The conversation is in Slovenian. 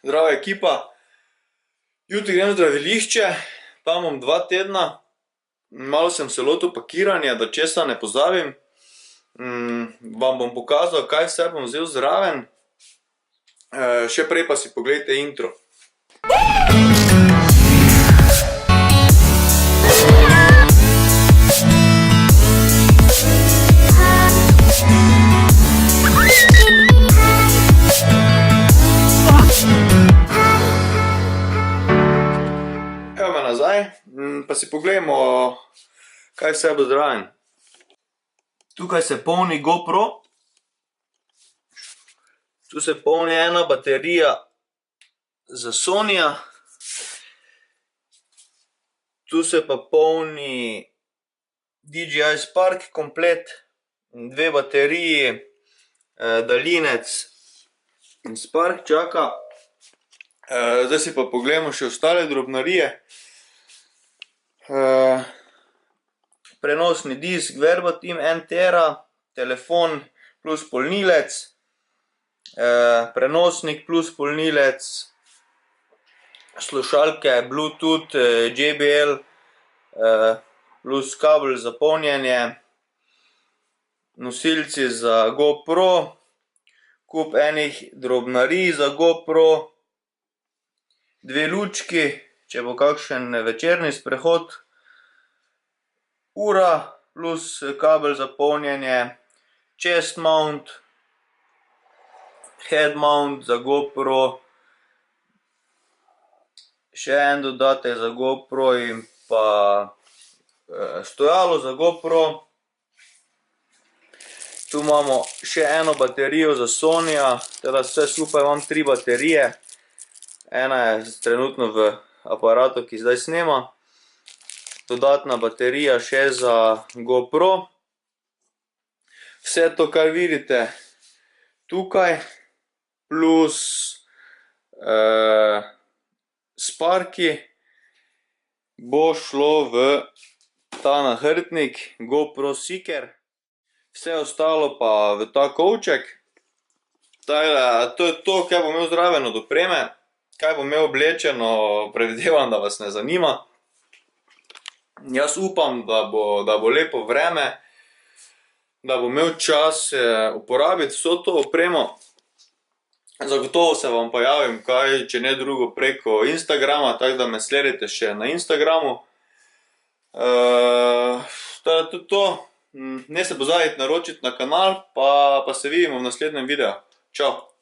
Zdravo ekipa. Jutri grem v zdravilišče, tam bom 2 tedna. Malo sem se lotil pakiranja, da česa ne pozabim. Vam bom pokazal, kaj vse bom vzel zraven. Še prej pa si poglejte intro. Evo me nazaj, pa si pogledamo, kaj vse bo zraven. Tukaj se polni GoPro. Tu se polni ena baterija za Sonyja. Tu se pa polni DJI Spark komplet. 2 bateriji, daljinec in Spark čaka. Zdaj si pa pogledamo še ostale drobnarije. Prenosni disk Verbatim 1 tera, telefon plus polnilec, prenosnik plus polnilec, slušalke Bluetooth, JBL plus kabel za polnjenje, nosilci za GoPro, kup enih drobnarij za GoPro, 2 lučki, če bo kakšen večerni sprehod, ura plus kabel za polnjenje, chest mount, head mount za GoPro, še en dodatek za GoPro in pa stojalo za GoPro. Tu imamo še eno baterijo za Sonyja, teda vse skupaj imam 3 baterije. Ena je trenutno v aparatu, ki zdaj snema. Dodatna baterija še za GoPro. Vse to, kar vidite tukaj, plus Sparki, bo šlo v ta nahrbtnik GoPro Seeker. Vse ostalo pa v ta kovček. To je to, kaj bom imel zraven od opreme. Kaj bom imel oblečeno, predvidevam, da vas ne zanima. Jaz upam, da bo lepo vreme, da bom imel čas uporabiti vso to opremo. Zagotovo se vam pa javim, kaj, če ne drugo, preko Instagrama, tako da me sledite še na Instagramu. To je tudi to. Ne se pozabite naročiti na kanal, pa se vidimo v naslednjem videu. Čau!